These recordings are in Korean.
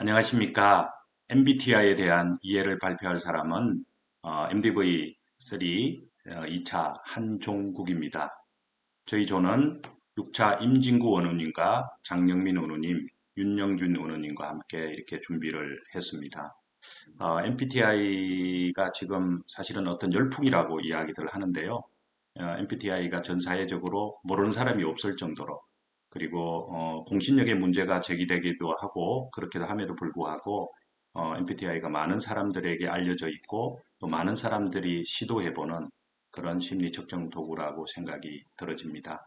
안녕하십니까. MBTI에 대한 이해를 발표할 사람은 MDV3 2차 한종국입니다. 저희 조는 6차 임진구 원우님과 장영민 원우님, 윤영준 원우님과 함께 이렇게 준비를 했습니다. MBTI가 지금 사실은 어떤 열풍이라고 이야기들 하는데요. MBTI가 전 사회적으로 모르는 사람이 없을 정도로 그리고 공신력의 문제가 제기되기도 하고 그렇게도 함에도 불구하고 MBTI가 많은 사람들에게 알려져 있고 또 많은 사람들이 시도해보는 그런 심리 측정 도구라고 생각이 들어집니다.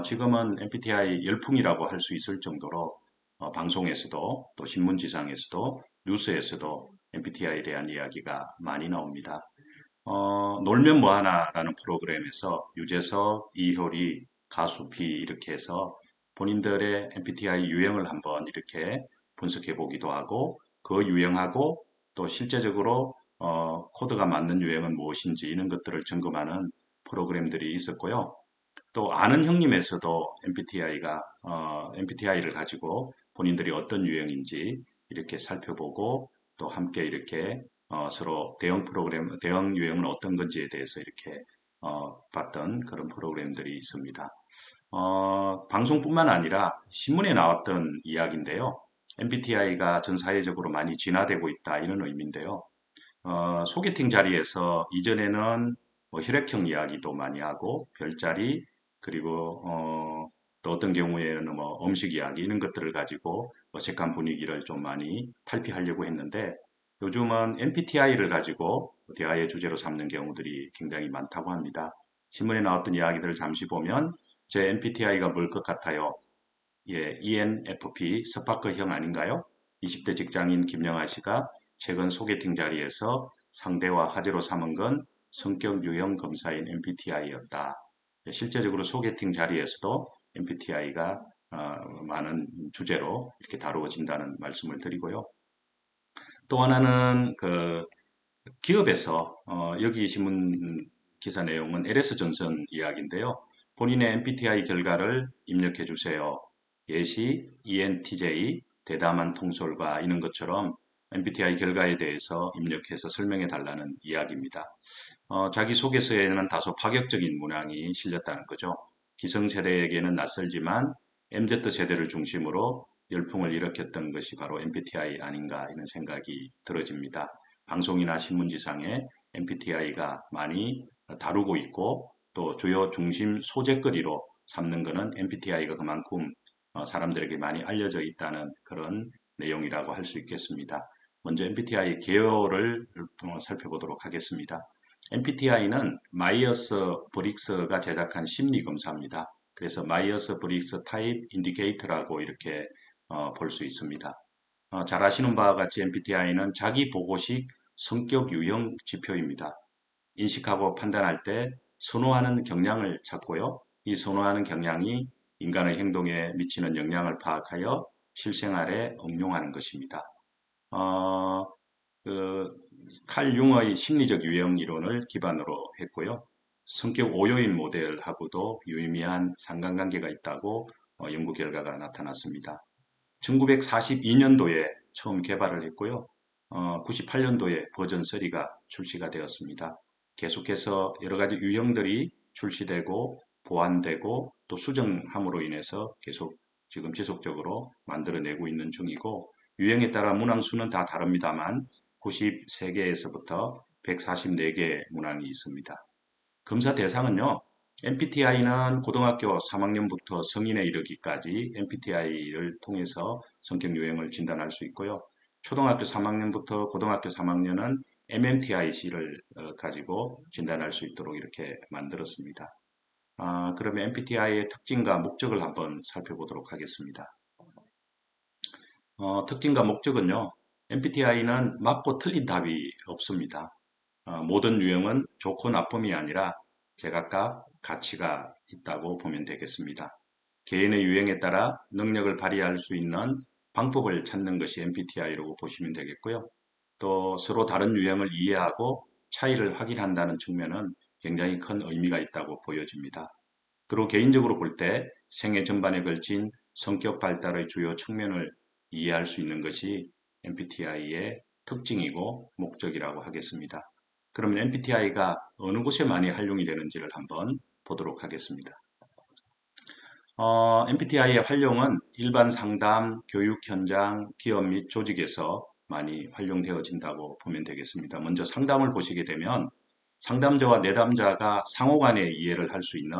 지금은 MBTI 열풍이라고 할 수 있을 정도로 방송에서도 또 신문지상에서도 뉴스에서도 MBTI에 대한 이야기가 많이 나옵니다. 놀면 뭐하나라는 프로그램에서 유재석, 이효리, 가수 비 이렇게 해서 본인들의 MBTI 유형을 한번 이렇게 분석해 보기도 하고 그 유형하고 또 실제적으로 코드가 맞는 유형은 무엇인지 이런 것들을 점검하는 프로그램들이 있었고요. 또 아는 형님에서도 MBTI를 가지고 본인들이 어떤 유형인지 이렇게 살펴보고 또 함께 이렇게 서로 대형 유형은 어떤 건지에 대해서 이렇게 봤던 그런 프로그램들이 있습니다. 방송뿐만 아니라 신문에 나왔던 이야기인데요. MBTI가 전 사회적으로 많이 진화되고 있다 이런 의미인데요. 소개팅 자리에서 이전에는 뭐 혈액형 이야기도 많이 하고 별자리 그리고 또 어떤 경우에는 뭐 음식 이야기 이런 것들을 가지고 어색한 분위기를 좀 많이 탈피하려고 했는데 요즘은 MBTI를 가지고 대화의 주제로 삼는 경우들이 굉장히 많다고 합니다. 신문에 나왔던 이야기들을 잠시 보면 제 MBTI가 뭘 것 같아요? 예, ENFP 스파크형 아닌가요? 20대 직장인 김영아 씨가 최근 소개팅 자리에서 상대와 화제로 삼은 건 성격 유형 검사인 MBTI였다. 실제적으로 소개팅 자리에서도 MBTI가 많은 주제로 이렇게 다루어진다는 말씀을 드리고요. 또 하나는 그 기업에서 여기 신문 기사 내용은 LS 전선 이야기인데요. 본인의 MBTI 결과를 입력해 주세요. 예시, ENTJ, 대담한 통솔과 이런 것처럼 MBTI 결과에 대해서 입력해서 설명해 달라는 이야기입니다. 자기소개서에는 다소 파격적인 문항이 실렸다는 거죠. 기성세대에게는 낯설지만 MZ세대를 중심으로 열풍을 일으켰던 것이 바로 MBTI 아닌가 이런 생각이 들어집니다. 방송이나 신문지상에 MBTI가 많이 다루고 있고 또 주요 중심 소재거리로 삼는 것은 MBTI가 그만큼 사람들에게 많이 알려져 있다는 그런 내용이라고 할 수 있겠습니다. 먼저 MBTI 개요를 살펴보도록 하겠습니다. MBTI는 마이어스 브릭스가 제작한 심리 검사입니다. 그래서 마이어스 브릭스 타입 인디케이터라고 이렇게 볼 수 있습니다. 잘 아시는 바와 같이 MBTI는 자기 보고식 성격 유형 지표입니다. 인식하고 판단할 때 선호하는 경향을 찾고요. 이 선호하는 경향이 인간의 행동에 미치는 영향을 파악하여 실생활에 응용하는 것입니다. 어, 그, 칼 융의 심리적 유형 이론을 기반으로 했고요. 성격 오요인 모델하고도 유의미한 상관관계가 있다고 연구 결과가 나타났습니다. 1942년도에 처음 개발을 했고요. 98년도에 버전 3가 출시가 되었습니다. 계속해서 여러 가지 유형들이 출시되고 보완되고 또 수정함으로 인해서 계속 지금 지속적으로 만들어내고 있는 중이고 유형에 따라 문항수는 다 다릅니다만 93개에서부터 144개 문항이 있습니다. 검사 대상은요. MBTI는 고등학교 3학년부터 성인에 이르기까지 MBTI를 통해서 성격 유형을 진단할 수 있고요. 초등학교 3학년부터 고등학교 3학년은 MMTIC를 가지고 진단할 수 있도록 이렇게 만들었습니다. 그러면 MBTI의 특징과 목적을 한번 살펴보도록 하겠습니다. 특징과 목적은요. MBTI는 맞고 틀린 답이 없습니다. 모든 유형은 좋고 나쁨이 아니라 제각각 가치가 있다고 보면 되겠습니다. 개인의 유형에 따라 능력을 발휘할 수 있는 방법을 찾는 것이 MBTI라고 보시면 되겠고요. 또 서로 다른 유형을 이해하고 차이를 확인한다는 측면은 굉장히 큰 의미가 있다고 보여집니다. 그리고 개인적으로 볼 때 생애 전반에 걸친 성격 발달의 주요 측면을 이해할 수 있는 것이 MBTI의 특징이고 목적이라고 하겠습니다. 그러면 MBTI가 어느 곳에 많이 활용이 되는지를 한번 보도록 하겠습니다. MBTI의 활용은 일반 상담, 교육 현장, 기업 및 조직에서 많이 활용되어진다고 보면 되겠습니다. 먼저 상담을 보시게 되면 상담자와 내담자가 상호간의 이해를 할 수 있는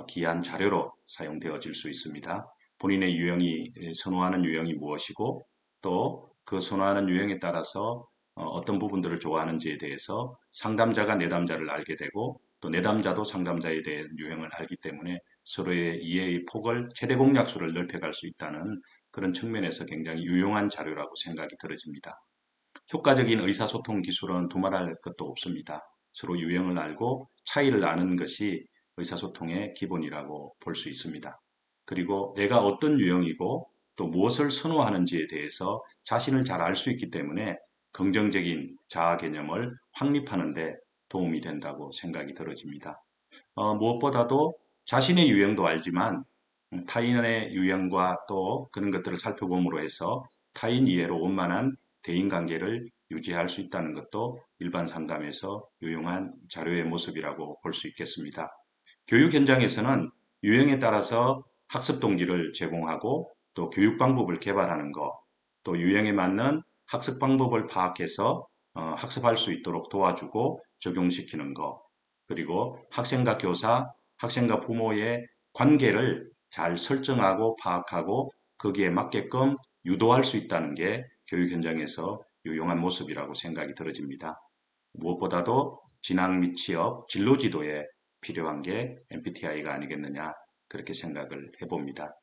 귀한 자료로 사용되어질 수 있습니다. 본인의 유형이 선호하는 유형이 무엇이고 또 그 선호하는 유형에 따라서 어떤 부분들을 좋아하는지에 대해서 상담자가 내담자를 알게 되고 또 내담자도 상담자에 대한 유형을 알기 때문에 서로의 이해의 폭을 최대 공약수를 넓혀갈 수 있다는 그런 측면에서 굉장히 유용한 자료라고 생각이 들어집니다. 효과적인 의사소통 기술은 두말할 것도 없습니다. 서로 유형을 알고 차이를 아는 것이 의사소통의 기본이라고 볼 수 있습니다. 그리고 내가 어떤 유형이고 또 무엇을 선호하는지에 대해서 자신을 잘 알 수 있기 때문에 긍정적인 자아 개념을 확립하는 데 도움이 된다고 생각이 들어집니다. 무엇보다도 자신의 유형도 알지만 타인의 유형과 또 그런 것들을 살펴봄으로 해서 타인 이해로 원만한 대인관계를 유지할 수 있다는 것도 일반 상담에서 유용한 자료의 모습이라고 볼 수 있겠습니다. 교육 현장에서는 유형에 따라서 학습 동기를 제공하고 또 교육 방법을 개발하는 것, 또 유형에 맞는 학습 방법을 파악해서 학습할 수 있도록 도와주고 적용시키는 것, 그리고 학생과 교사, 학생과 부모의 관계를 잘 설정하고 파악하고 거기에 맞게끔 유도할 수 있다는 게 교육 현장에서 유용한 모습이라고 생각이 들어집니다. 무엇보다도 진학 및 취업, 진로 지도에 필요한 게 MBTI가 아니겠느냐 그렇게 생각을 해봅니다.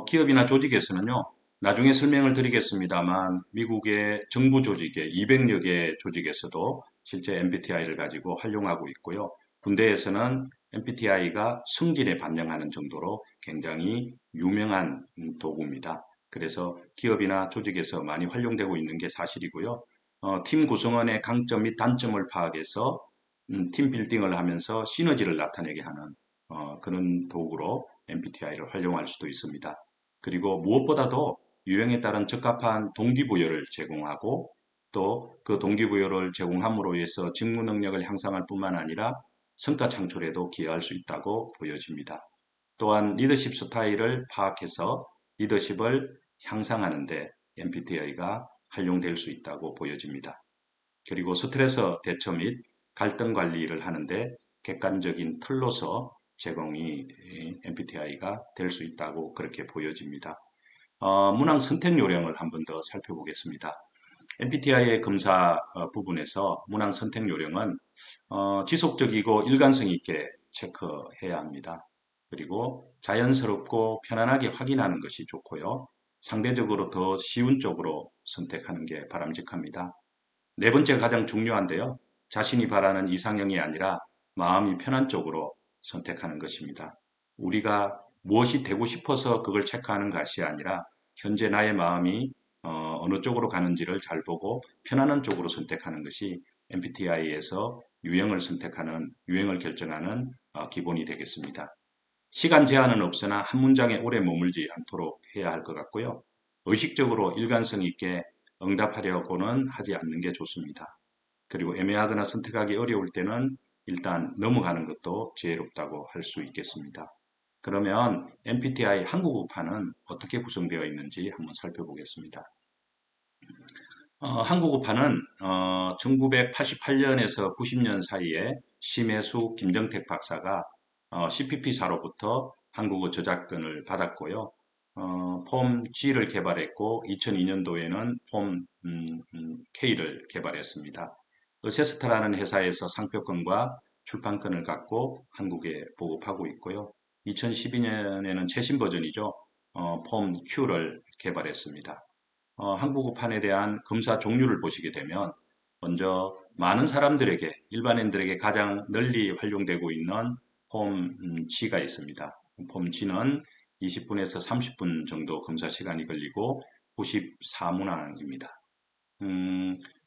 기업이나 조직에서는요, 나중에 설명을 드리겠습니다만 미국의 정부 조직의 200여 개 조직에서도 실제 MBTI를 가지고 활용하고 있고요. 군대에서는 MBTI가 승진에 반영하는 정도로 굉장히 유명한 도구입니다. 그래서 기업이나 조직에서 많이 활용되고 있는 게 사실이고요. 팀 구성원의 강점 및 단점을 파악해서 팀 빌딩을 하면서 시너지를 나타내게 하는 그런 도구로 MBTI를 활용할 수도 있습니다. 그리고 무엇보다도 유형에 따른 적합한 동기부여를 제공하고 또 그 동기부여를 제공함으로 해서 직무 능력을 향상할 뿐만 아니라 성과 창출에도 기여할 수 있다고 보여집니다. 또한 리더십 스타일을 파악해서 리더십을 향상하는데 MBTI가 활용될 수 있다고 보여집니다. 그리고 스트레스 대처 및 갈등 관리를 하는데 객관적인 틀로서 제공이 MBTI가 될 수 있다고 그렇게 보여집니다. 문항 선택 요령을 한 번 더 살펴보겠습니다. MBTI의 검사 부분에서 문항 선택 요령은 지속적이고 일관성 있게 체크해야 합니다. 그리고 자연스럽고 편안하게 확인하는 것이 좋고요. 상대적으로 더 쉬운 쪽으로 선택하는 게 바람직합니다. 네 번째 가장 중요한데요. 자신이 바라는 이상형이 아니라 마음이 편한 쪽으로 선택하는 것입니다. 우리가 무엇이 되고 싶어서 그걸 체크하는 것이 아니라 현재 나의 마음이 어느 쪽으로 가는지를 잘 보고 편안한 쪽으로 선택하는 것이 MBTI에서 유형을 결정하는 기본이 되겠습니다. 시간 제한은 없으나 한 문장에 오래 머물지 않도록 해야 할 것 같고요. 의식적으로 일관성 있게 응답하려고는 하지 않는 게 좋습니다. 그리고 애매하거나 선택하기 어려울 때는 일단 넘어가는 것도 지혜롭다고 할 수 있겠습니다. 그러면 MBTI 한국어판은 어떻게 구성되어 있는지 한번 살펴보겠습니다. 한국어판은 1988년에서 90년 사이에 심혜수, 김정택 박사가 CPP사로부터 한국어 저작권을 받았고요. 폼 G를 개발했고 2002년도에는 폼 K를 개발했습니다. 어세스타라는 회사에서 상표권과 출판권을 갖고 한국에 보급하고 있고요. 2012년에는 최신 버전이죠. 폼 Q를 개발했습니다. 한국어판에 대한 검사 종류를 보시게 되면 먼저 많은 사람들에게 일반인들에게 가장 널리 활용되고 있는 폼 G가 있습니다. 폼 G는 20분에서 30분 정도 검사 시간이 걸리고 94문항입니다.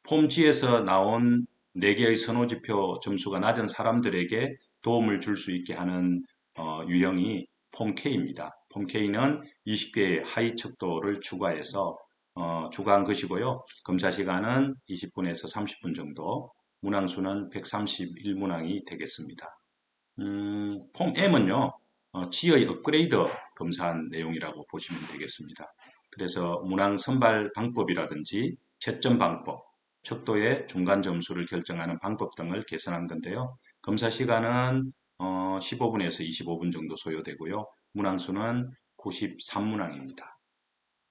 폼 G에서 나온 4개의 선호지표 점수가 낮은 사람들에게 도움을 줄 수 있게 하는 유형이 폼 K입니다. 폼 K는 20개의 하위 척도를 추가해서 주간 것이고요. 검사 시간은 20분에서 30분 정도, 문항수는 131문항이 되겠습니다. 폼 M은요, G의 업그레이드 검사한 내용이라고 보시면 되겠습니다. 그래서 문항 선발 방법이라든지 채점 방법, 척도의 중간 점수를 결정하는 방법 등을 개선한 건데요. 검사 시간은 15분에서 25분 정도 소요되고요. 문항수는 93문항입니다.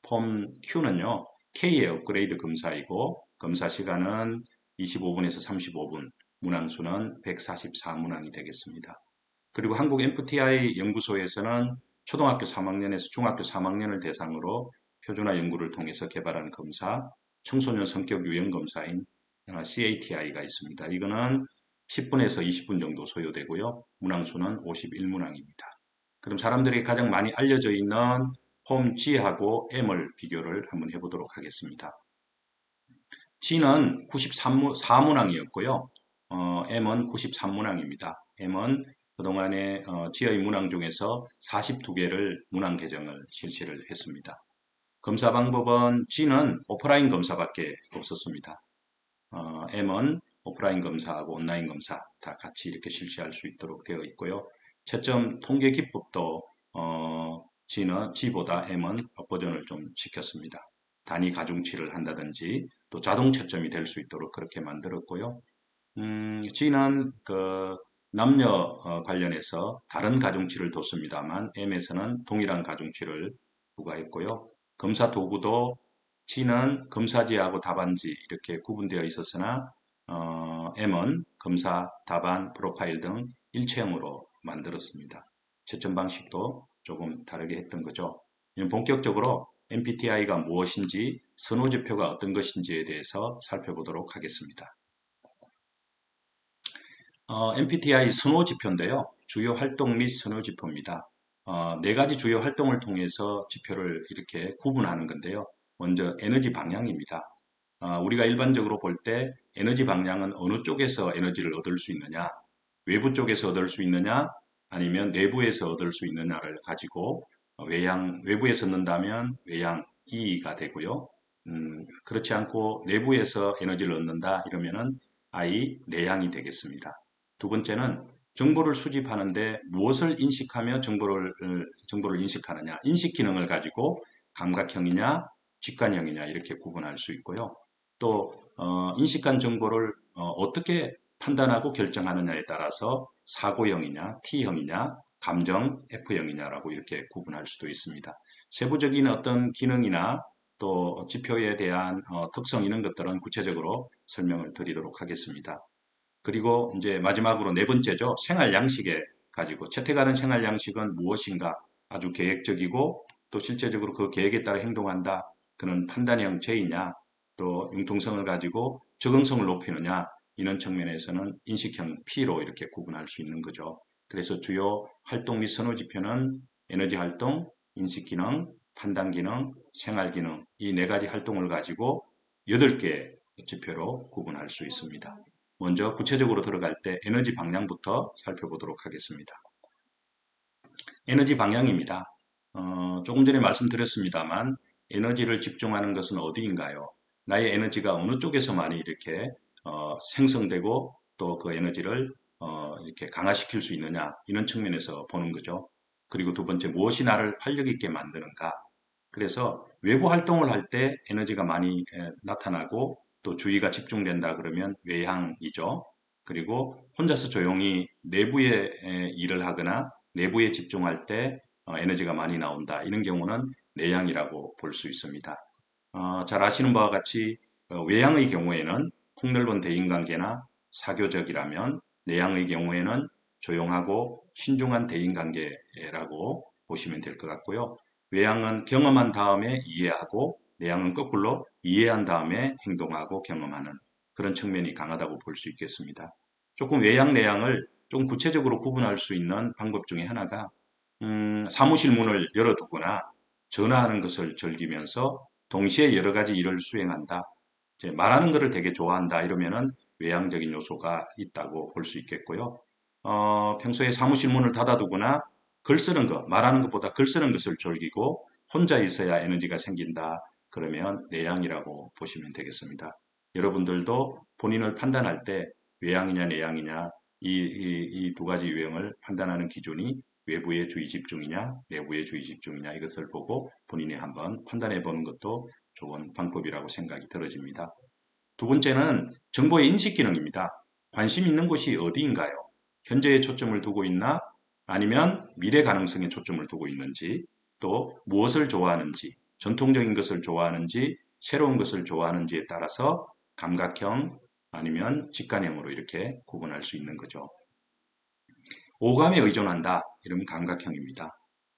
폼 Q는요, K의 업그레이드 검사이고, 검사 시간은 25분에서 35분, 문항수는 144문항이 되겠습니다. 그리고 한국 MBTI 연구소에서는 초등학교 3학년에서 중학교 3학년을 대상으로 표준화 연구를 통해서 개발한 검사, 청소년 성격 유형 검사인 CATI가 있습니다. 이거는 10분에서 20분 정도 소요되고요. 문항수는 51문항입니다. 그럼 사람들이 가장 많이 알려져 있는 폼 G하고 M을 비교를 한번 해보도록 하겠습니다. G는 94문항이었고요. M은 93문항입니다. M은 그동안에 G의 문항 중에서 42개를 문항 개정을 실시를 했습니다. 검사 방법은 G는 오프라인 검사밖에 없었습니다. M은 오프라인 검사하고 온라인 검사 다 같이 이렇게 실시할 수 있도록 되어 있고요. 채점 통계 기법도 G보다 M은 버전을 좀 시켰습니다. 단위 가중치를 한다든지 또 자동 채점이 될 수 있도록 그렇게 만들었고요. G는 그 남녀 관련해서 다른 가중치를 뒀습니다만 M에서는 동일한 가중치를 부과했고요. 검사 도구도 G는 검사지하고 답안지 이렇게 구분되어 있었으나 M은 검사, 답안, 프로파일 등 일체형으로 만들었습니다. 채점 방식도 조금 다르게 했던 거죠. 본격적으로 MBTI가 무엇인지, 선호지표가 어떤 것인지에 대해서 살펴보도록 하겠습니다. MBTI 선호지표인데요. 주요 활동 및 선호지표입니다. 네 가지 주요 활동을 통해서 지표를 이렇게 구분하는 건데요. 먼저 에너지 방향입니다. 우리가 일반적으로 볼 때 에너지 방향은 어느 쪽에서 에너지를 얻을 수 있느냐, 외부 쪽에서 얻을 수 있느냐, 아니면 내부에서 얻을 수 있느냐를 가지고 외부에서 얻는다면 외양 E가 되고요. 그렇지 않고 내부에서 에너지를 얻는다 이러면은 I, 내양이 되겠습니다. 두 번째는 정보를 수집하는데 무엇을 인식하며 정보를 인식하느냐, 인식 기능을 가지고 감각형이냐, 직관형이냐 이렇게 구분할 수 있고요. 또 인식한 정보를 어떻게 판단하고 결정하느냐에 따라서 사고형이냐, T형이냐, 감정 F형이냐라고 이렇게 구분할 수도 있습니다. 세부적인 어떤 기능이나 또 지표에 대한 특성 이런 것들은 구체적으로 설명을 드리도록 하겠습니다. 그리고 이제 마지막으로 네 번째죠. 생활 양식에 가지고 채택하는 생활 양식은 무엇인가 아주 계획적이고 또 실제적으로 그 계획에 따라 행동한다. 그는 판단형 J냐 또 융통성을 가지고 적응성을 높이느냐 이런 측면에서는 인식형 P로 이렇게 구분할 수 있는 거죠. 그래서 주요 활동 및 선호 지표는 에너지 활동, 인식 기능, 판단 기능, 생활 기능 이 네 가지 활동을 가지고 8개 지표로 구분할 수 있습니다. 먼저 구체적으로 들어갈 때 에너지 방향부터 살펴보도록 하겠습니다. 에너지 방향입니다. 조금 전에 말씀드렸습니다만 에너지를 집중하는 것은 어디인가요? 나의 에너지가 어느 쪽에서 많이 이렇게 생성되고 또 그 에너지를 이렇게 강화시킬 수 있느냐 이런 측면에서 보는 거죠. 그리고 두 번째 무엇이 나를 활력 있게 만드는가? 그래서 외부 활동을 할 때 에너지가 많이 나타나고 또 주의가 집중된다 그러면 외향이죠. 그리고 혼자서 조용히 내부의 일을 하거나 내부에 집중할 때 에너지가 많이 나온다. 이런 경우는 내향이라고 볼 수 있습니다. 잘 아시는 바와 같이 외향의 경우에는 폭넓은 대인관계나 사교적이라면 내향의 경우에는 조용하고 신중한 대인관계라고 보시면 될 것 같고요. 외향은 경험한 다음에 이해하고 내향은 거꾸로 이해한 다음에 행동하고 경험하는 그런 측면이 강하다고 볼 수 있겠습니다. 조금 외향, 내향을 좀 구체적으로 구분할 수 있는 방법 중에 하나가 사무실 문을 열어두거나 전화하는 것을 즐기면서 동시에 여러 가지 일을 수행한다. 이제 말하는 것을 되게 좋아한다. 이러면은 외향적인 요소가 있다고 볼 수 있겠고요. 평소에 사무실 문을 닫아두거나 글 쓰는 것, 말하는 것보다 글 쓰는 것을 즐기고 혼자 있어야 에너지가 생긴다. 그러면 내향이라고 보시면 되겠습니다. 여러분들도 본인을 판단할 때 외향이냐 내향이냐 이 두 가지 유형을 판단하는 기준이 외부의 주의 집중이냐 내부의 주의 집중이냐 이것을 보고 본인이 한번 판단해 보는 것도 좋은 방법이라고 생각이 들어집니다. 두 번째는 정보의 인식 기능입니다. 관심 있는 곳이 어디인가요? 현재에 초점을 두고 있나? 아니면 미래 가능성에 초점을 두고 있는지, 또 무엇을 좋아하는지, 전통적인 것을 좋아하는지, 새로운 것을 좋아하는지에 따라서 감각형 아니면 직관형으로 이렇게 구분할 수 있는 거죠. 오감에 의존한다. 이러면 감각형입니다.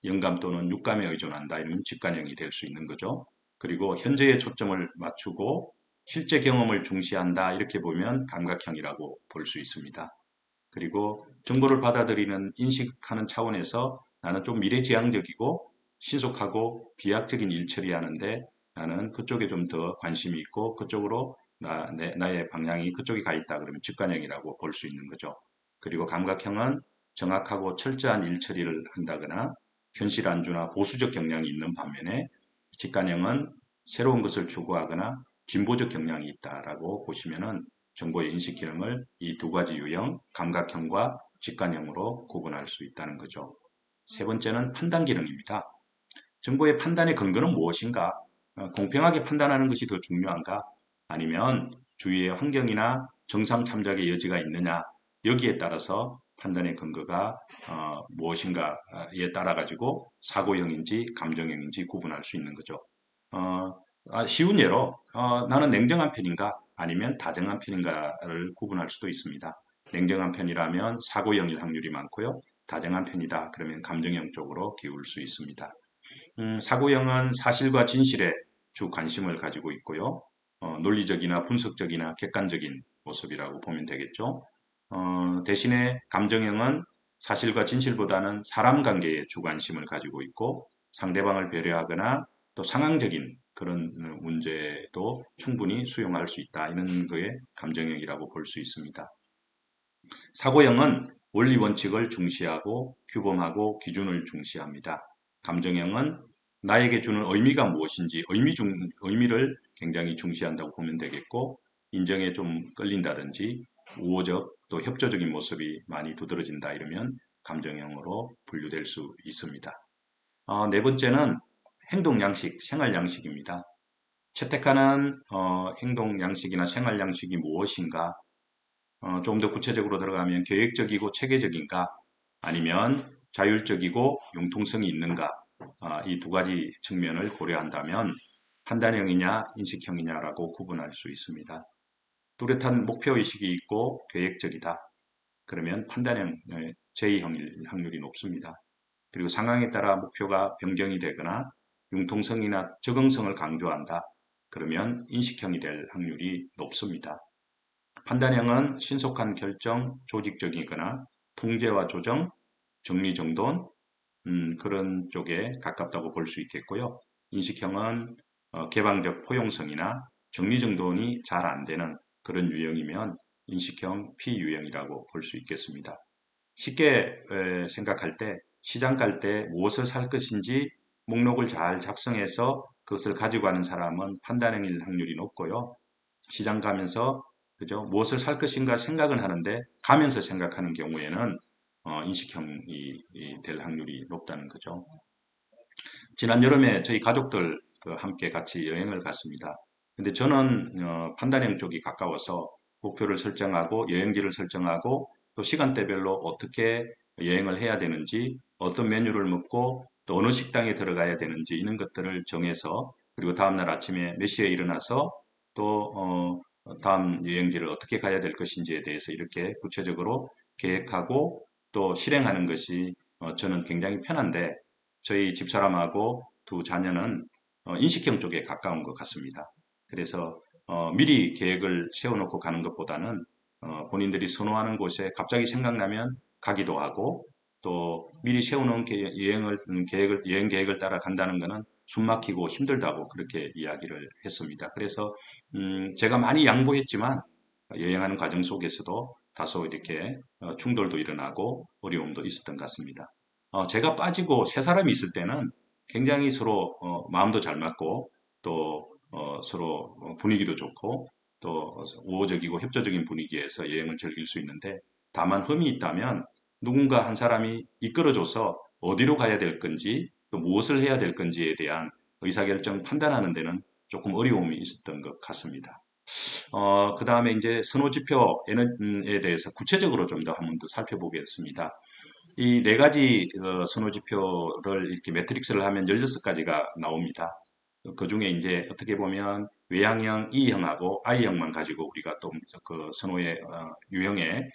영감 또는 육감에 의존한다. 이러면 직관형이 될 수 있는 거죠. 그리고 현재에 초점을 맞추고 실제 경험을 중시한다. 이렇게 보면 감각형이라고 볼 수 있습니다. 그리고 정보를 받아들이는 인식하는 차원에서 나는 좀 미래지향적이고 신속하고 비약적인 일 처리하는데 나는 그쪽에 좀 더 관심이 있고 그쪽으로 나의 방향이 그쪽에 가 있다. 그러면 직관형이라고 볼 수 있는 거죠. 그리고 감각형은 정확하고 철저한 일 처리를 한다거나 현실 안주나 보수적 경향이 있는 반면에 직관형은 새로운 것을 추구하거나 진보적 경향이 있다라고 보시면은 정보의 인식 기능을 이 두 가지 유형, 감각형과 직관형으로 구분할 수 있다는 거죠. 세 번째는 판단 기능입니다. 정보의 판단의 근거는 무엇인가? 공평하게 판단하는 것이 더 중요한가? 아니면 주위의 환경이나 정상 참작의 여지가 있느냐? 여기에 따라서 판단의 근거가 무엇인가에 따라 가지고 사고형인지 감정형인지 구분할 수 있는 거죠. 쉬운 예로 나는 냉정한 편인가 아니면 다정한 편인가를 구분할 수도 있습니다. 냉정한 편이라면 사고형일 확률이 많고요. 다정한 편이다 그러면 감정형 쪽으로 기울 수 있습니다. 사고형은 사실과 진실에 주 관심을 가지고 있고요. 논리적이나 분석적이나 객관적인 모습이라고 보면 되겠죠. 대신에 감정형은 사실과 진실보다는 사람 관계에 주 관심을 가지고 있고 상대방을 배려하거나 또 상황적인 그런 문제도 충분히 수용할 수 있다. 이런 거에 감정형이라고 볼 수 있습니다. 사고형은 원리 원칙을 중시하고 규범하고 기준을 중시합니다. 감정형은 나에게 주는 의미가 무엇인지 의미를 굉장히 중시한다고 보면 되겠고 인정에 좀 끌린다든지 우호적 또 협조적인 모습이 많이 두드러진다 이러면 감정형으로 분류될 수 있습니다. 네 번째는 행동 양식, 생활 양식입니다. 채택하는 행동 양식이나 생활 양식이 무엇인가? 좀 더 구체적으로 들어가면 계획적이고 체계적인가? 아니면 자율적이고 융통성이 있는가? 이 두 가지 측면을 고려한다면 판단형이냐 인식형이냐라고 구분할 수 있습니다. 뚜렷한 목표의식이 있고 계획적이다. 그러면 판단형 제2형일 확률이 높습니다. 그리고 상황에 따라 목표가 변경이 되거나 융통성이나 적응성을 강조한다. 그러면 인식형이 될 확률이 높습니다. 판단형은 신속한 결정, 조직적이거나 통제와 조정, 정리정돈 그런 쪽에 가깝다고 볼 수 있겠고요. 인식형은 개방적 포용성이나 정리정돈이 잘 안 되는 그런 유형이면 인식형 피유형이라고 볼 수 있겠습니다. 쉽게 생각할 때 시장 갈 때 무엇을 살 것인지 목록을 잘 작성해서 그것을 가지고 가는 사람은 판단형일 확률이 높고요. 시장 가면서 그죠? 무엇을 살 것인가 생각은 하는데 가면서 생각하는 경우에는 인식형이 될 확률이 높다는 거죠. 지난 여름에 저희 가족들 함께 같이 여행을 갔습니다. 근데 저는 판단형 쪽이 가까워서 목표를 설정하고 여행지를 설정하고 또 시간대별로 어떻게 여행을 해야 되는지 어떤 메뉴를 먹고 또 어느 식당에 들어가야 되는지 이런 것들을 정해서 그리고 다음날 아침에 몇 시에 일어나서 또 다음 여행지를 어떻게 가야 될 것인지에 대해서 이렇게 구체적으로 계획하고 또 실행하는 것이 저는 굉장히 편한데 저희 집사람하고 두 자녀는 인식형 쪽에 가까운 것 같습니다. 그래서 미리 계획을 세워놓고 가는 것보다는 본인들이 선호하는 곳에 갑자기 생각나면 가기도 하고 또 미리 세워놓은 여행 계획을 따라 간다는 것은 숨 막히고 힘들다고 그렇게 이야기를 했습니다. 그래서 제가 많이 양보했지만 여행하는 과정 속에서도 다소 이렇게 충돌도 일어나고 어려움도 있었던 것 같습니다. 제가 빠지고 세 사람이 있을 때는 굉장히 서로 마음도 잘 맞고 서로 분위기도 좋고 또 우호적이고 협조적인 분위기에서 여행을 즐길 수 있는데 다만 흠이 있다면 누군가 한 사람이 이끌어줘서 어디로 가야 될 건지 또 무엇을 해야 될 건지에 대한 의사결정 판단하는 데는 조금 어려움이 있었던 것 같습니다. 그 다음에 이제 선호지표에 대해서 구체적으로 좀 더 한번 더 살펴보겠습니다. 이 네 가지 선호지표를 이렇게 매트릭스를 하면 16가지가 나옵니다. 그 중에 이제 어떻게 보면 외향형, E형하고 I형만 가지고 우리가 또 그 선호의 유형의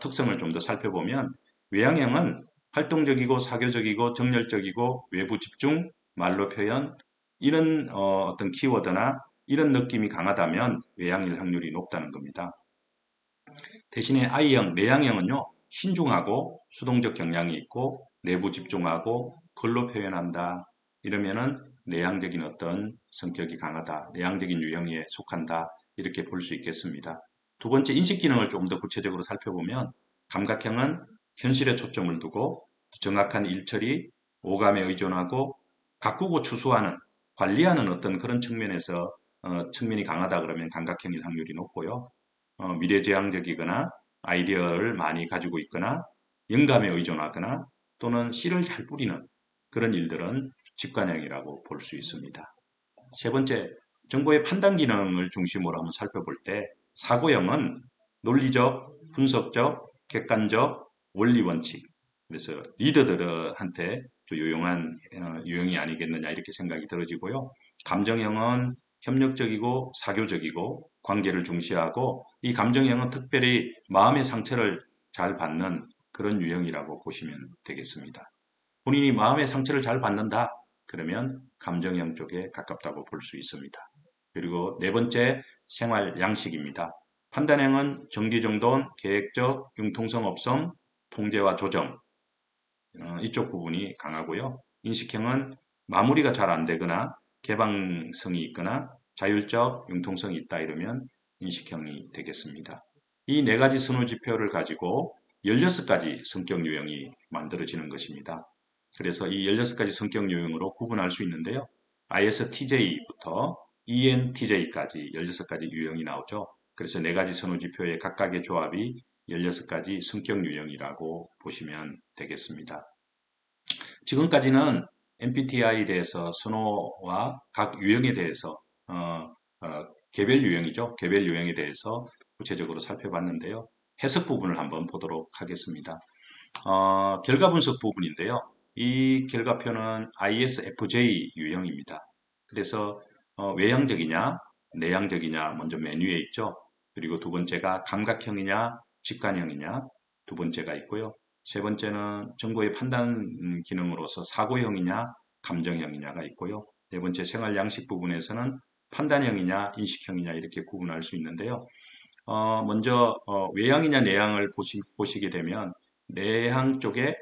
특성을 좀 더 살펴보면 외향형은 활동적이고 사교적이고 정열적이고 외부 집중, 말로 표현 이런 어떤 키워드나 이런 느낌이 강하다면 외향일 확률이 높다는 겁니다. 대신에 I형, 내향형은요, 신중하고 수동적 경향이 있고 내부 집중하고 글로 표현한다. 이러면은 내향적인 어떤 성격이 강하다. 내향적인 유형에 속한다. 이렇게 볼 수 있겠습니다. 두 번째 인식 기능을 조금 더 구체적으로 살펴보면 감각형은 현실에 초점을 두고 정확한 일처리, 오감에 의존하고 가꾸고 추수하는, 관리하는 어떤 그런 측면에서 측면이 강하다 그러면 감각형일 확률이 높고요. 미래지향적이거나 아이디어를 많이 가지고 있거나 영감에 의존하거나 또는 씨를 잘 뿌리는 그런 일들은 직관형이라고 볼 수 있습니다. 세 번째, 정보의 판단 기능을 중심으로 한번 살펴볼 때 사고형은 논리적, 분석적, 객관적, 원리 원칙 그래서 리더들한테 좀 유용한 유형이 아니겠느냐 이렇게 생각이 들어지고요. 감정형은 협력적이고 사교적이고 관계를 중시하고 이 감정형은 특별히 마음의 상처를 잘 받는 그런 유형이라고 보시면 되겠습니다. 본인이 마음의 상처를 잘 받는다. 그러면 감정형 쪽에 가깝다고 볼 수 있습니다. 그리고 네 번째 생활 양식입니다. 판단형은 정기정돈, 계획적, 융통성 없음, 통제와 조정 이쪽 부분이 강하고요. 인식형은 마무리가 잘 안 되거나 개방성이 있거나 자율적 융통성이 있다 이러면 인식형이 되겠습니다. 이 네 가지 선호 지표를 가지고 16가지 성격 유형이 만들어지는 것입니다. 그래서 이 16가지 성격 유형으로 구분할 수 있는데요. ISTJ부터 ENTJ까지 16가지 유형이 나오죠. 그래서 네 가지 선호 지표의 각각의 조합이 16가지 성격 유형이라고 보시면 되겠습니다. 지금까지는 MBTI에 대해서 선호와 각 유형에 대해서 개별 유형이죠. 개별 유형에 대해서 구체적으로 살펴봤는데요. 해석 부분을 한번 보도록 하겠습니다. 결과 분석 부분인데요. 이 결과표는 ISFJ 유형입니다. 그래서 외향적이냐, 내향적이냐 먼저 맨 위에 있죠. 그리고 두 번째가 감각형이냐, 직관형이냐 두 번째가 있고요. 세 번째는 정보의 판단 기능으로서 사고형이냐, 감정형이냐가 있고요. 네 번째 생활 양식 부분에서는 판단형이냐, 인식형이냐 이렇게 구분할 수 있는데요. 먼저 외향이냐 내향을 보시게 되면 내향 쪽에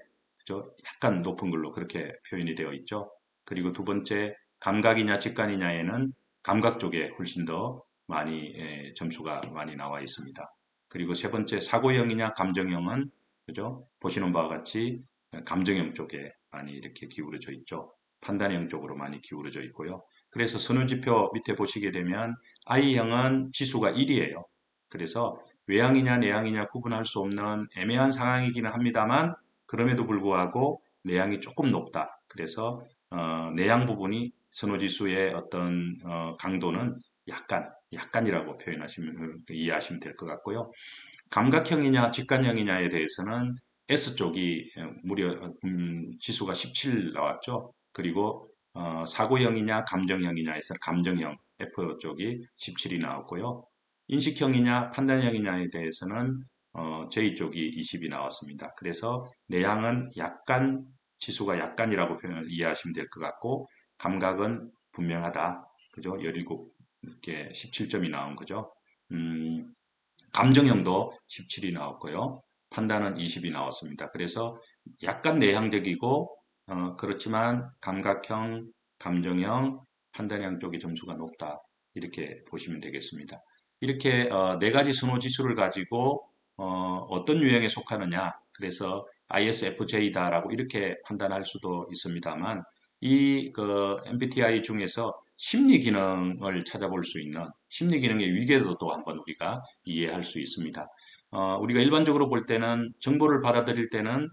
약간 높은 걸로 그렇게 표현이 되어 있죠. 그리고 두 번째 감각이냐 직관이냐에는 감각 쪽에 훨씬 더 많이 점수가 많이 나와 있습니다. 그리고 세 번째 사고형이냐 감정형은 그죠? 보시는 바와 같이 감정형 쪽에 많이 이렇게 기울어져 있죠. 판단형 쪽으로 많이 기울어져 있고요. 그래서 선호지표 밑에 보시게 되면 I형은 지수가 1이에요. 그래서 외향이냐 내향이냐 구분할 수 없는 애매한 상황이기는 합니다만 그럼에도 불구하고 내향이 조금 높다. 그래서 내향 부분이 선호지수의 어떤 강도는 약간이라고 표현하시면 이해하시면 될 것 같고요. 감각형이냐 직관형이냐에 대해서는 S쪽이 무려 지수가 17 나왔죠. 그리고 사고형이냐 감정형이냐에서 감정형 F 쪽이 17이 나왔고요. 인식형이냐 판단형이냐에 대해서는 J 쪽이 20이 나왔습니다. 그래서 내향은 약간 지수가 약간이라고 이해하시면 될 것 같고 감각은 분명하다. 그죠? 17 이렇게 17점이 나온 거죠. 감정형도 17이 나왔고요. 판단은 20이 나왔습니다. 그래서 약간 내향적이고 그렇지만 감각형, 감정형, 판단형 쪽의 점수가 높다. 이렇게 보시면 되겠습니다. 이렇게 네 가지 선호 지수를 가지고 어떤 유형에 속하느냐. 그래서 ISFJ다라고 이렇게 판단할 수도 있습니다만 이 MBTI 중에서 심리 기능을 찾아볼 수 있는 심리 기능의 위계도도 한번 우리가 이해할 수 있습니다. 우리가 일반적으로 볼 때는 정보를 받아들일 때는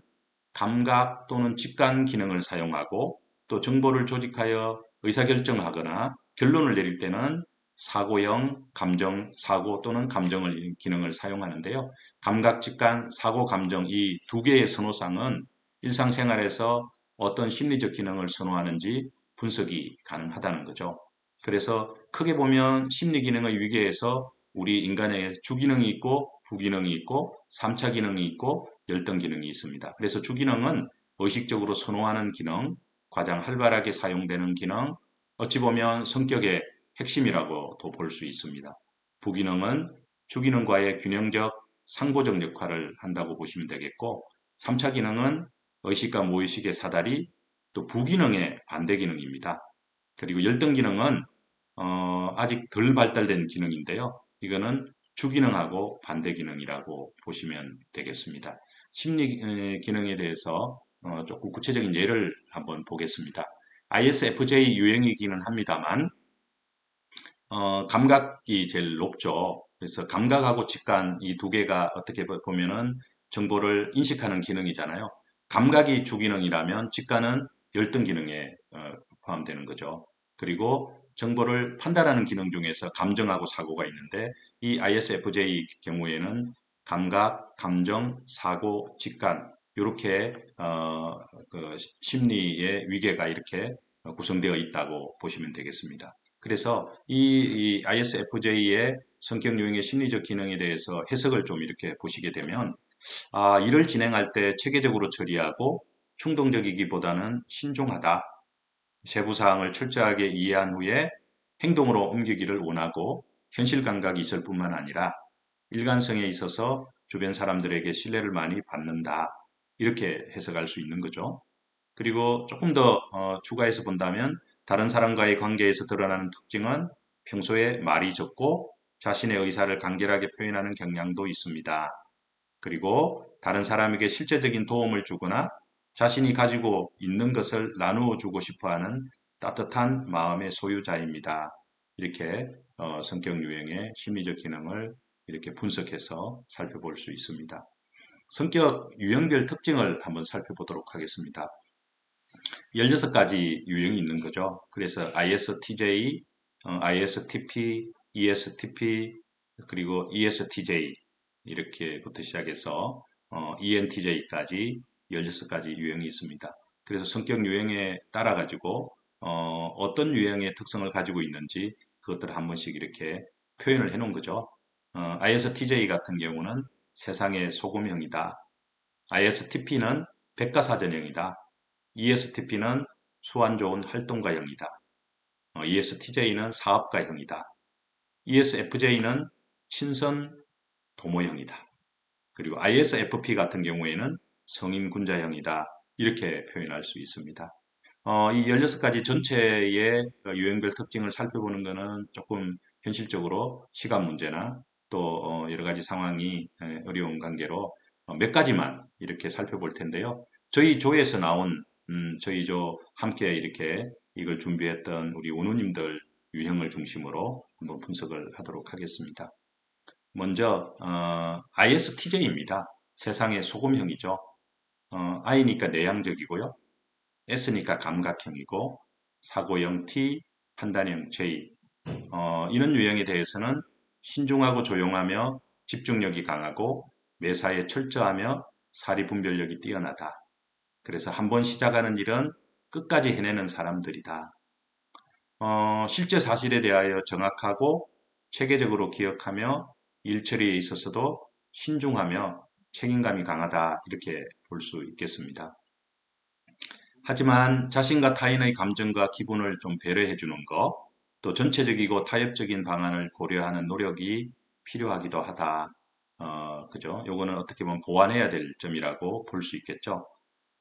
감각 또는 직관 기능을 사용하고 또 정보를 조직하여 의사결정하거나 결론을 내릴 때는 사고형, 감정, 사고 또는 감정을 기능을 사용하는데요. 감각, 직관, 사고, 감정 이 두 개의 선호상은 일상생활에서 어떤 심리적 기능을 선호하는지 분석이 가능하다는 거죠. 그래서 크게 보면 심리 기능의 위계에서 우리 인간의 주기능이 있고 부기능이 있고 3차 기능이 있고 열등 기능이 있습니다. 그래서 주기능은 의식적으로 선호하는 기능, 가장 활발하게 사용되는 기능, 어찌 보면 성격의 핵심이라고도 볼 수 있습니다. 부기능은 주기능과의 균형적 상보적 역할을 한다고 보시면 되겠고 3차 기능은 의식과 무의식의 사다리, 또 부기능의 반대 기능입니다. 그리고 열등 기능은 아직 덜 발달된 기능인데요. 이거는 주기능하고 반대 기능이라고 보시면 되겠습니다. 심리 기능에 대해서 조금 구체적인 예를 한번 보겠습니다. ISFJ 유형이기는 합니다만 감각이 제일 높죠. 그래서 감각하고 직관 이 두 개가 어떻게 보면은 정보를 인식하는 기능이잖아요. 감각이 주기능이라면 직관은 열등 기능에 포함되는 거죠. 그리고 정보를 판단하는 기능 중에서 감정하고 사고가 있는데 이 ISFJ 경우에는 감각, 감정, 사고, 직관 이렇게 그 심리의 위계가 이렇게 구성되어 있다고 보시면 되겠습니다. 그래서 이 ISFJ의 성격 유형의 심리적 기능에 대해서 해석을 좀 이렇게 보시게 되면 일을 진행할 때 체계적으로 처리하고 충동적이기보다는 신중하다. 세부 사항을 철저하게 이해한 후에 행동으로 옮기기를 원하고 현실 감각이 있을 뿐만 아니라 일관성에 있어서 주변 사람들에게 신뢰를 많이 받는다. 이렇게 해석할 수 있는 거죠. 그리고 조금 더 추가해서 본다면 다른 사람과의 관계에서 드러나는 특징은 평소에 말이 적고 자신의 의사를 간결하게 표현하는 경향도 있습니다. 그리고 다른 사람에게 실제적인 도움을 주거나 자신이 가지고 있는 것을 나누어 주고 싶어 하는 따뜻한 마음의 소유자입니다. 이렇게 성격 유형의 심리적 기능을 이렇게 분석해서 살펴볼 수 있습니다. 성격 유형별 특징을 한번 살펴보도록 하겠습니다. 16가지 유형이 있는 거죠. 그래서 ISTJ, ISTP, ESTP, 그리고 ESTJ 이렇게부터 시작해서 ENTJ까지 16가지 유형이 있습니다. 그래서 성격 유형에 따라 가지고 어떤 유형의 특성을 가지고 있는지 그것들을 한 번씩 이렇게 표현을 해 놓은 거죠. ISTJ 같은 경우는 세상의 소금형이다. ISTP는 백과사전형이다. ESTP는 수완 좋은 활동가형이다. ESTJ는 사업가형이다. ESFJ는 친선 도모형이다. 그리고 ISFP 같은 경우에는 성인군자형이다. 이렇게 표현할 수 있습니다. 이 16가지 전체의 유형별 특징을 살펴보는 것은 조금 현실적으로 시간 문제나 또 여러 가지 상황이 어려운 관계로 몇 가지만 이렇게 살펴볼 텐데요. 저희 조에서 나온 저희 조 함께 이렇게 이걸 준비했던 우리 원우님들 유형을 중심으로 한번 분석을 하도록 하겠습니다. 먼저 ISTJ입니다. 세상의 소금형이죠. I니까 내향적이고요. S니까 감각형이고 사고형 T, 판단형 J. 이런 유형에 대해서는 신중하고 조용하며 집중력이 강하고 매사에 철저하며 사리분별력이 뛰어나다. 그래서 한번 시작하는 일은 끝까지 해내는 사람들이다. 실제 사실에 대하여 정확하고 체계적으로 기억하며 일 처리에 있어서도 신중하며 책임감이 강하다. 이렇게 볼 수 있겠습니다. 하지만 자신과 타인의 감정과 기분을 좀 배려해 주는 것, 또 전체적이고 타협적인 방안을 고려하는 노력이 필요하기도 하다. 그죠? 요거는 어떻게 보면 보완해야 될 점이라고 볼 수 있겠죠.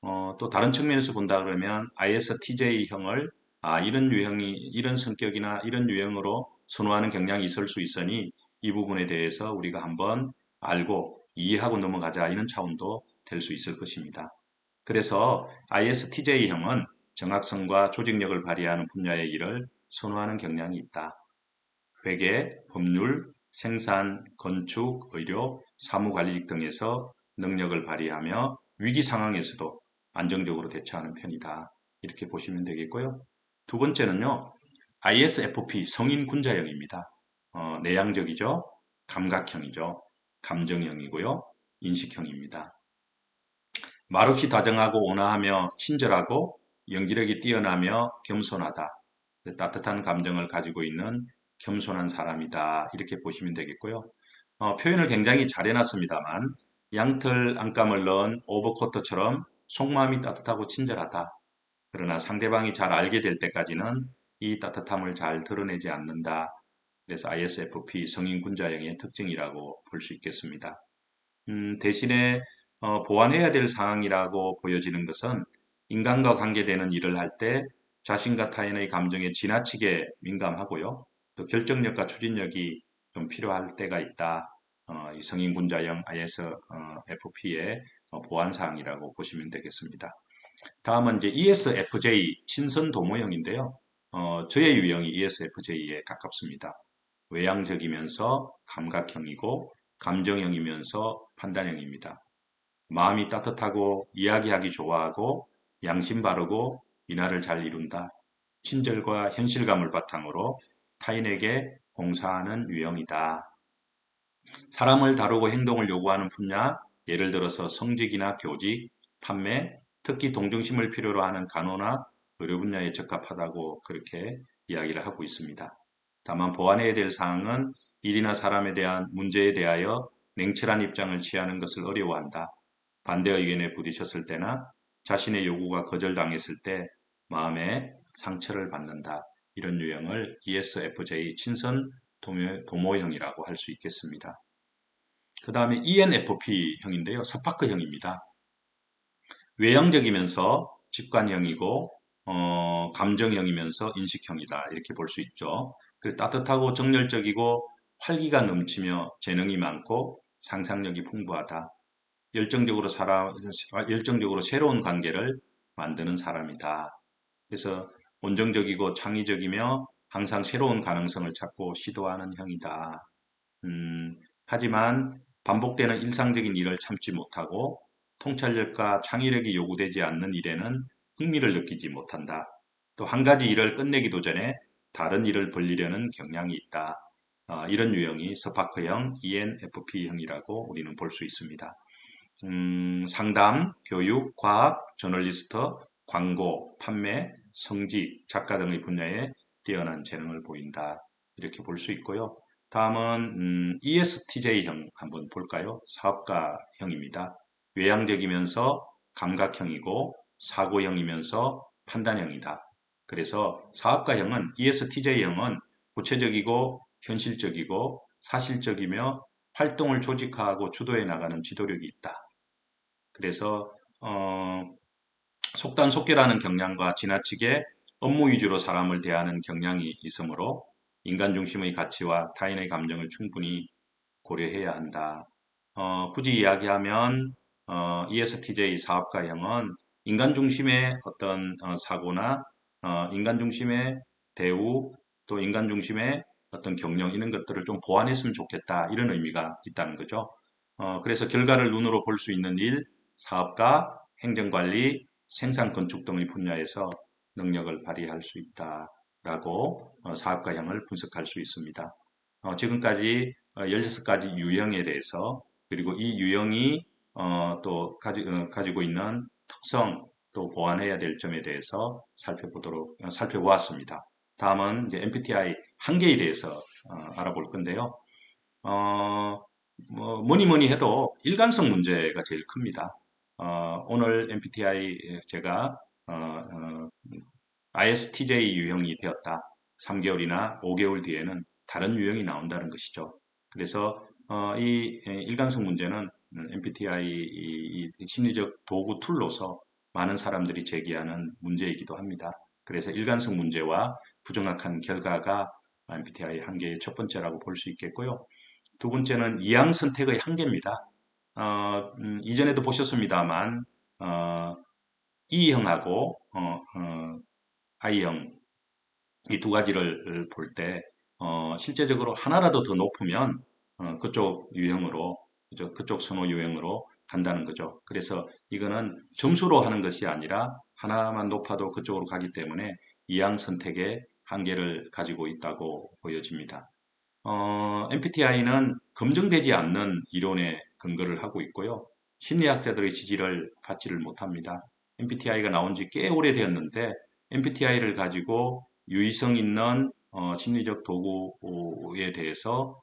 또 다른 측면에서 본다 그러면 ISTJ형을 이런 유형이 이런 성격이나 이런 유형으로 선호하는 경향이 있을 수 있으니 이 부분에 대해서 우리가 한번 알고 이해하고 넘어가자 이런 차원도 될 수 있을 것입니다. 그래서 ISTJ형은 정확성과 조직력을 발휘하는 분야의 일을 선호하는 경향이 있다. 회계, 법률, 생산, 건축, 의료, 사무관리직 등에서 능력을 발휘하며 위기 상황에서도 안정적으로 대처하는 편이다. 이렇게 보시면 되겠고요. 두 번째는요. ISFP 성인 군자형입니다. 내향적이죠. 감각형이죠. 감정형이고요. 인식형입니다. 말없이 다정하고 온화하며 친절하고 연기력이 뛰어나며 겸손하다. 따뜻한 감정을 가지고 있는 겸손한 사람이다. 이렇게 보시면 되겠고요. 표현을 굉장히 잘 해놨습니다만 양털 안감을 넣은 오버코트처럼 속마음이 따뜻하고 친절하다. 그러나 상대방이 잘 알게 될 때까지는 이 따뜻함을 잘 드러내지 않는다. 그래서 ISFP 성인군자형의 특징이라고 볼 수 있겠습니다. 대신에 보완해야 될 상황이라고 보여지는 것은 인간과 관계되는 일을 할 때 자신과 타인의 감정에 지나치게 민감하고요. 또 결정력과 추진력이 좀 필요할 때가 있다. 이 성인군자형 ISFP의 보완 사항이라고 보시면 되겠습니다. 다음은 이제 ESFJ 친선도모형인데요. 저의 유형이 ESFJ에 가깝습니다. 외향적이면서 감각형이고 감정형이면서 판단형입니다. 마음이 따뜻하고 이야기하기 좋아하고 양심 바르고 인하를 잘 이룬다. 친절과 현실감을 바탕으로 타인에게 봉사하는 유형이다. 사람을 다루고 행동을 요구하는 분야, 예를 들어서 성직이나 교직, 판매, 특히 동정심을 필요로 하는 간호나 의료 분야에 적합하다고 그렇게 이야기를 하고 있습니다. 다만 보완해야 될 사항은 일이나 사람에 대한 문제에 대하여 냉철한 입장을 취하는 것을 어려워한다. 반대 의견에 부딪혔을 때나 자신의 요구가 거절당했을 때 마음에 상처를 받는다. 이런 유형을 ESFJ 친선 도모형이라고 할 수 있겠습니다. 그 다음에 ENFP형인데요. 스파크형입니다. 외향적이면서 직관형이고 감정형이면서 인식형이다. 이렇게 볼 수 있죠. 그리고 따뜻하고 정열적이고 활기가 넘치며 재능이 많고 상상력이 풍부하다. 열정적으로 새로운 관계를 만드는 사람이다. 그래서 온정적이고 창의적이며 항상 새로운 가능성을 찾고 시도하는 형이다. 하지만 반복되는 일상적인 일을 참지 못하고 통찰력과 창의력이 요구되지 않는 일에는 흥미를 느끼지 못한다. 또 한 가지 일을 끝내기도 전에 다른 일을 벌리려는 경향이 있다. 이런 유형이 스파크형 ENFP형이라고 우리는 볼 수 있습니다. 상담, 교육, 과학, 저널리스트, 광고, 판매, 성직, 작가 등의 분야에 뛰어난 재능을 보인다. 이렇게 볼 수 있고요. 다음은 ESTJ형 한번 볼까요? 사업가형입니다. 외향적이면서 감각형이고 사고형이면서 판단형이다. 그래서 사업가형은 ESTJ형은 구체적이고 현실적이고 사실적이며 활동을 조직화하고 주도해 나가는 지도력이 있다. 그래서 속단속결하는 경향과 지나치게 업무 위주로 사람을 대하는 경향이 있으므로 인간 중심의 가치와 타인의 감정을 충분히 고려해야 한다. 굳이 이야기하면 ESTJ 사업가형은 인간 중심의 어떤 사고나 인간 중심의 대우 또 인간 중심의 어떤 경영 이런 것들을 좀 보완했으면 좋겠다 이런 의미가 있다는 거죠. 그래서 결과를 눈으로 볼 수 있는 일, 사업가, 행정관리, 생산 건축 등의 분야에서 능력을 발휘할 수 있다라고 사업가형을 분석할 수 있습니다. 지금까지 16가지 유형에 대해서 그리고 이 유형이 또 가지고 있는 특성 또 보완해야 될 점에 대해서 살펴보았습니다. 다음은 이제 MBTI 한계에 대해서 알아볼 건데요. 뭐니 뭐니 해도 일관성 문제가 제일 큽니다. 오늘 MBTI 제가 ISTJ 유형이 되었다. 3개월이나 5개월 뒤에는 다른 유형이 나온다는 것이죠. 그래서 이 일관성 문제는 MBTI 심리적 도구 툴로서 많은 사람들이 제기하는 문제이기도 합니다. 그래서 일관성 문제와 부정확한 결과가 MBTI 한계의 첫 번째라고 볼 수 있겠고요. 두 번째는 이양 선택의 한계입니다. 이전에도 보셨습니다만 E형하고 I형 이 두 가지를 볼 때 실제적으로 하나라도 더 높으면 그쪽 유형으로 그쪽 선호 유형으로 간다는 거죠. 그래서 이거는 점수로 하는 것이 아니라 하나만 높아도 그쪽으로 가기 때문에 이양 선택의 한계를 가지고 있다고 보여집니다. MBTI는 검증되지 않는 이론에 근거를 하고 있고요. 심리학자들의 지지를 받지를 못합니다. MBTI가 나온 지 꽤 오래되었는데 MBTI를 가지고 유의성 있는 심리적 도구에 대해서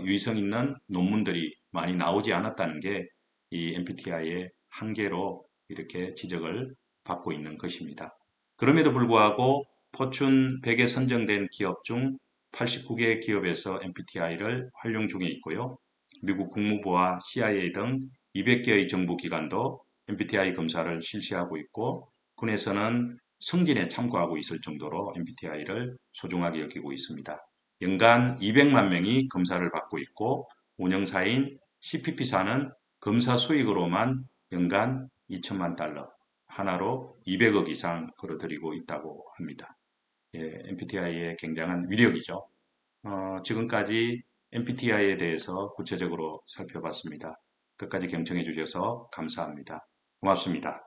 유의성 있는 논문들이 많이 나오지 않았다는 게 이 MBTI의 한계로 이렇게 지적을 받고 있는 것입니다. 그럼에도 불구하고 포춘 100에 선정된 기업 중 89개 기업에서 MBTI를 활용 중에 있고요. 미국 국무부와 CIA 등 200개의 정부기관도 MBTI 검사를 실시하고 있고 군에서는 승진에 참고하고 있을 정도로 MBTI를 소중하게 여기고 있습니다. 연간 200만 명이 검사를 받고 있고 운영사인 CPP사는 검사 수익으로만 연간 2천만 달러, 하나로 200억 이상 벌어들이고 있다고 합니다. 예, MBTI의 굉장한 위력이죠. 지금까지 MBTI에 대해서 구체적으로 살펴봤습니다. 끝까지 경청해 주셔서 감사합니다. 고맙습니다.